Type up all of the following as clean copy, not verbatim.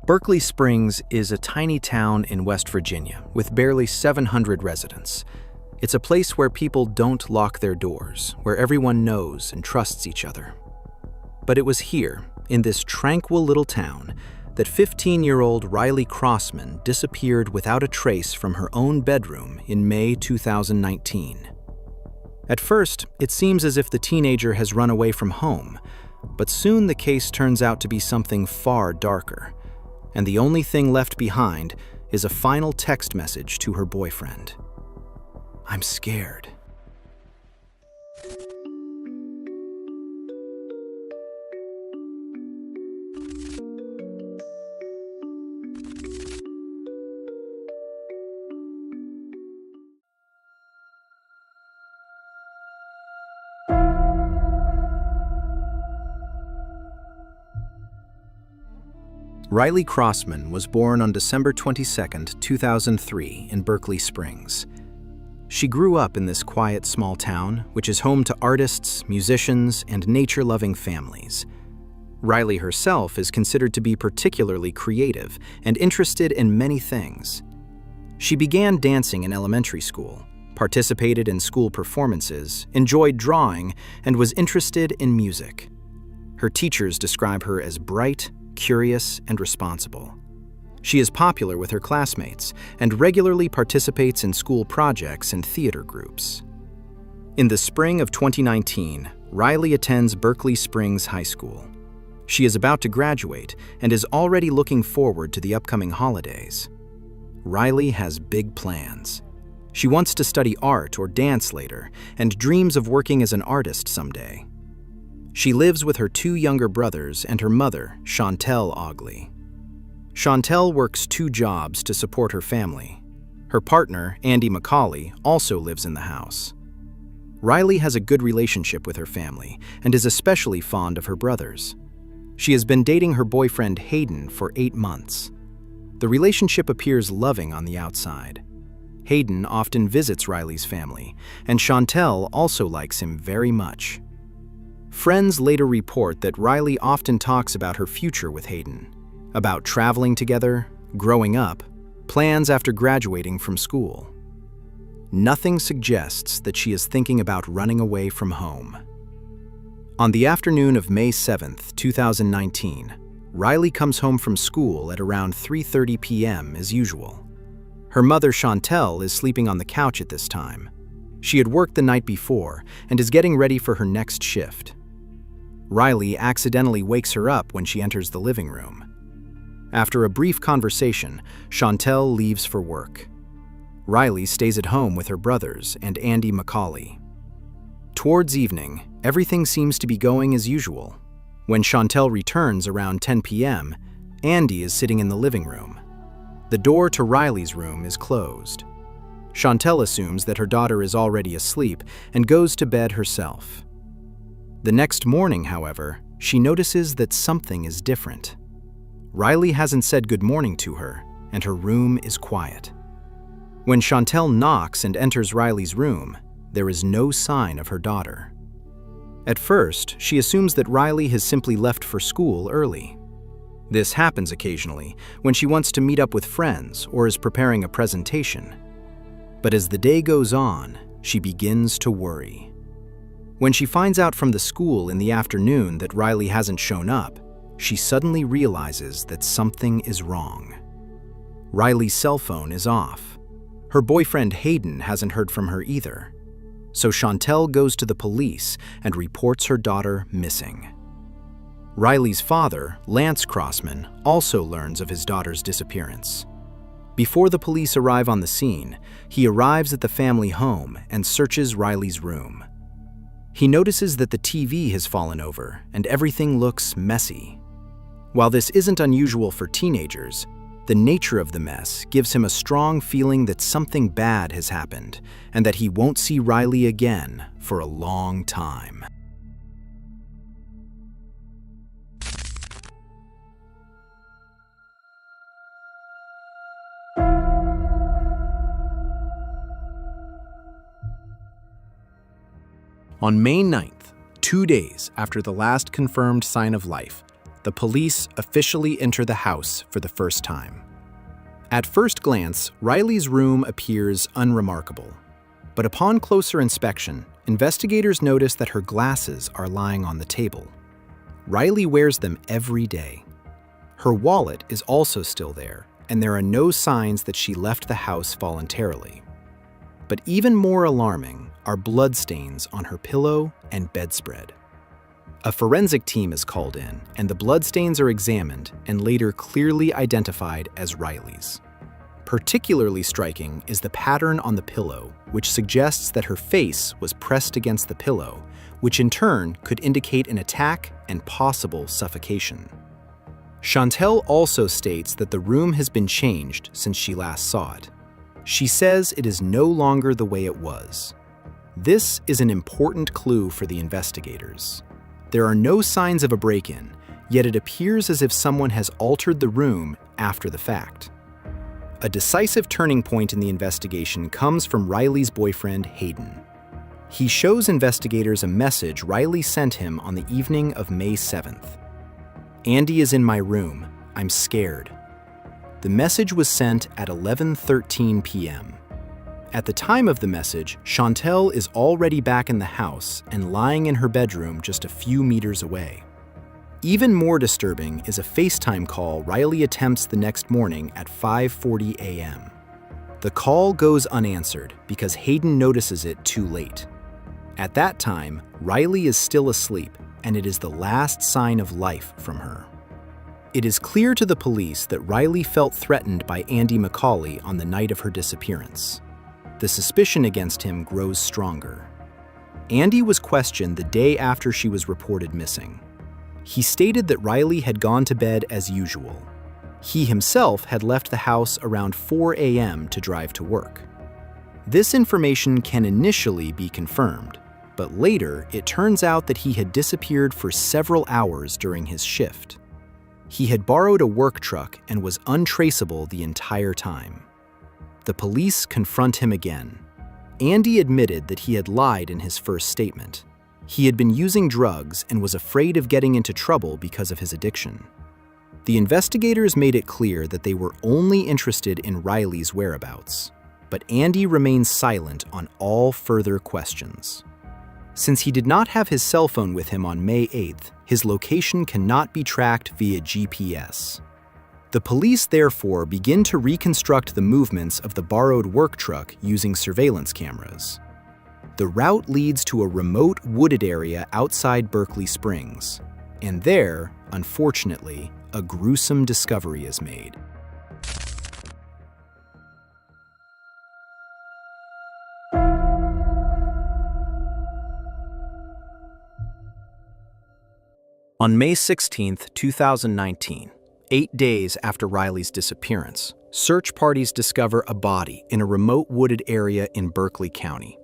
Berkeley Springs is a tiny town in West Virginia with barely 700 residents. It's a place where people don't lock their doors, where everyone knows and trusts each other. But it was here, in this tranquil little town, that 15-year-old Riley Crossman disappeared without a trace from her own bedroom in May 2019. At first, it seems as if the teenager has run away from home, but soon the case turns out to be something far darker, and the only thing left behind is a final text message to her boyfriend. "I'm scared." Riley Crossman was born on December 22, 2003, in Berkeley Springs. She grew up in this quiet small town, which is home to artists, musicians, and nature-loving families. Riley herself is considered to be particularly creative and interested in many things. She began dancing in elementary school, participated in school performances, enjoyed drawing, and was interested in music. Her teachers describe her as bright, curious, and responsible. She is popular with her classmates and regularly participates in school projects and theater groups. In the spring of 2019, Riley attends Berkeley Springs High School. She is about to graduate and is already looking forward to the upcoming holidays. Riley has big plans. She wants to study art or dance later and dreams of working as an artist someday. She lives with her two younger brothers and her mother, Chantel Ogley. Chantel works 2 jobs to support her family. Her partner, Andy McCauley, also lives in the house. Riley has a good relationship with her family and is especially fond of her brothers. She has been dating her boyfriend Hayden for 8 months. The relationship appears loving on the outside. Hayden often visits Riley's family, and Chantel also likes him very much. Friends later report that Riley often talks about her future with Hayden, about traveling together, growing up, plans after graduating from school. Nothing suggests that she is thinking about running away from home. On the afternoon of May 7, 2019, Riley comes home from school at around 3:30 p.m. as usual. Her mother, Chantel, is sleeping on the couch at this time. She had worked the night before and is getting ready for her next shift. Riley accidentally wakes her up when she enters the living room. After a brief conversation, Chantel leaves for work. Riley stays at home with her brothers and Andy McCauley. Towards evening, everything seems to be going as usual. When Chantel returns around 10 p.m., Andy is sitting in the living room. The door to Riley's room is closed. Chantel assumes that her daughter is already asleep and goes to bed herself. The next morning, however, she notices that something is different. Riley hasn't said good morning to her, and her room is quiet. When Chantel knocks and enters Riley's room, there is no sign of her daughter. At first, she assumes that Riley has simply left for school early. This happens occasionally when she wants to meet up with friends or is preparing a presentation. But as the day goes on, she begins to worry. When she finds out from the school in the afternoon that Riley hasn't shown up, she suddenly realizes that something is wrong. Riley's cell phone is off. Her boyfriend Hayden hasn't heard from her either. So Chantel goes to the police and reports her daughter missing. Riley's father, Lance Crossman, also learns of his daughter's disappearance. Before the police arrive on the scene, he arrives at the family home and searches Riley's room. He notices that the TV has fallen over and everything looks messy. While this isn't unusual for teenagers, the nature of the mess gives him a strong feeling that something bad has happened and that he won't see Riley again for a long time. On May 9th, 2 days after the last confirmed sign of life, the police officially enter the house for the first time. At first glance, Riley's room appears unremarkable. But upon closer inspection, investigators notice that her glasses are lying on the table. Riley wears them every day. Her wallet is also still there, and there are no signs that she left the house voluntarily. But even more alarming are bloodstains on her pillow and bedspread. A forensic team is called in, and the bloodstains are examined and later clearly identified as Riley's. Particularly striking is the pattern on the pillow, which suggests that her face was pressed against the pillow, which in turn could indicate an attack and possible suffocation. Chantel also states that the room has been changed since she last saw it. She says it is no longer the way it was. This is an important clue for the investigators. There are no signs of a break-in, yet it appears as if someone has altered the room after the fact. A decisive turning point in the investigation comes from Riley's boyfriend, Hayden. He shows investigators a message Riley sent him on the evening of May 7th. "Andy is in my room. I'm scared." The message was sent at 11:13 p.m. At the time of the message, Chantel is already back in the house and lying in her bedroom just a few meters away. Even more disturbing is a FaceTime call Riley attempts the next morning at 5:40 a.m. The call goes unanswered because Hayden notices it too late. At that time, Riley is still asleep, and it is the last sign of life from her. It is clear to the police that Riley felt threatened by Andy McCauley on the night of her disappearance. The suspicion against him grows stronger. Andy was questioned the day after she was reported missing. He stated that Riley had gone to bed as usual. He himself had left the house around 4 a.m. to drive to work. This information can initially be confirmed, but later it turns out that he had disappeared for several hours during his shift. He had borrowed a work truck and was untraceable the entire time. The police confront him again. Andy admitted that he had lied in his first statement. He had been using drugs and was afraid of getting into trouble because of his addiction. The investigators made it clear that they were only interested in Riley's whereabouts, but Andy remained silent on all further questions. Since he did not have his cell phone with him on May 8th, his location cannot be tracked via GPS. The police therefore begin to reconstruct the movements of the borrowed work truck using surveillance cameras. The route leads to a remote wooded area outside Berkeley Springs, and there, unfortunately, a gruesome discovery is made. On May 16, 2019, 8 days after Riley's disappearance, search parties discover a body in a remote wooded area in Berkeley County.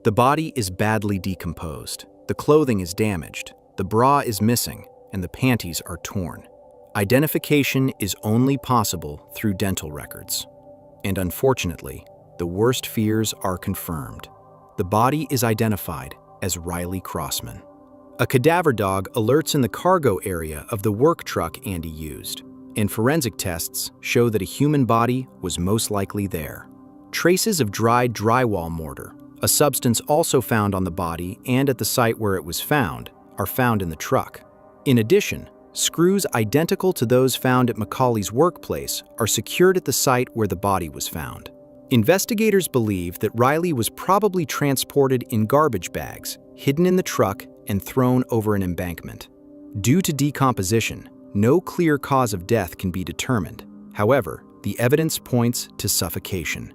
The body is badly decomposed, the clothing is damaged, the bra is missing, and the panties are torn. Identification is only possible through dental records. And unfortunately, the worst fears are confirmed. The body is identified as Riley Crossman. A cadaver dog alerts in the cargo area of the work truck Andy used, and forensic tests show that a human body was most likely there. Traces of dried drywall mortar, a substance also found on the body and at the site where it was found, are found in the truck. In addition, screws identical to those found at McCauley's workplace are secured at the site where the body was found. Investigators believe that Riley was probably transported in garbage bags, hidden in the truck, and thrown over an embankment. Due to decomposition, no clear cause of death can be determined. However, the evidence points to suffocation.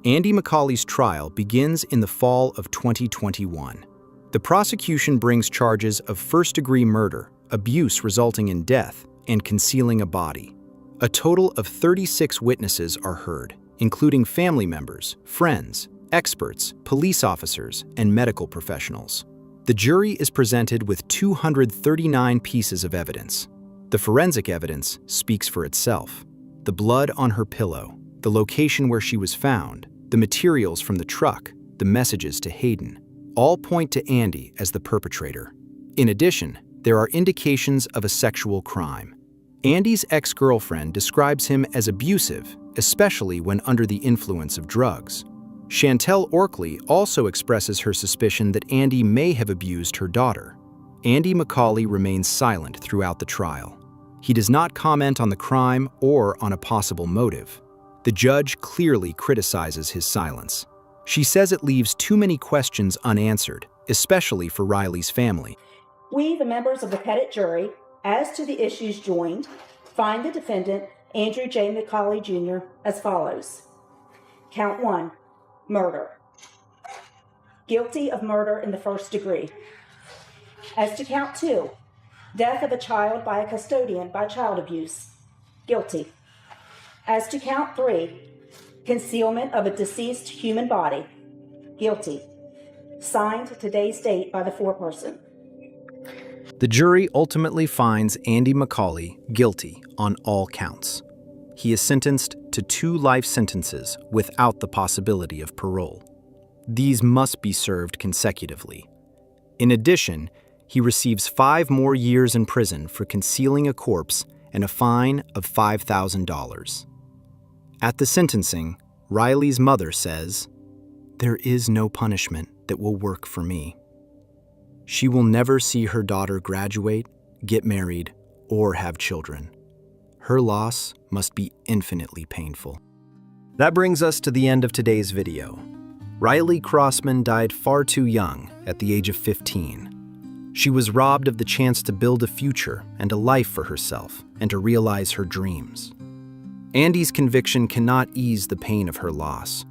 Andy McCauley's trial begins in the fall of 2021. The prosecution brings charges of first-degree murder, abuse resulting in death, and concealing a body. A total of 36 witnesses are heard, including family members, friends, experts, police officers, and medical professionals. The jury is presented with 239 pieces of evidence. The forensic evidence speaks for itself. The blood on her pillow, the location where she was found, the materials from the truck, the messages to Hayden, all point to Andy as the perpetrator. In addition, there are indications of a sexual crime. Andy's ex-girlfriend describes him as abusive, especially when under the influence of drugs. Chantel Orkley also expresses her suspicion that Andy may have abused her daughter. Andy McCauley remains silent throughout the trial. He does not comment on the crime or on a possible motive. The judge clearly criticizes his silence. She says it leaves too many questions unanswered, especially for Riley's family. We, the members of the petit jury, as to the issues joined, find the defendant, Andrew J. McCauley Jr., as follows. Count 1, murder. Guilty of murder in the first degree. As to count 2, death of a child by a custodian by child abuse. Guilty. As to count 3, concealment of a deceased human body. Guilty. Signed today's date by the foreperson. The jury ultimately finds Andy McCauley guilty on all counts. He is sentenced to 2 life sentences without the possibility of parole. These must be served consecutively. In addition, he receives 5 more years in prison for concealing a corpse and a fine of $5,000. At the sentencing, Riley's mother says, "There is no punishment that will work for me." She will never see her daughter graduate, get married, or have children. Her loss must be infinitely painful. That brings us to the end of today's video. Riley Crossman died far too young, at the age of 15. She was robbed of the chance to build a future and a life for herself and to realize her dreams. Andy's conviction cannot ease the pain of her loss,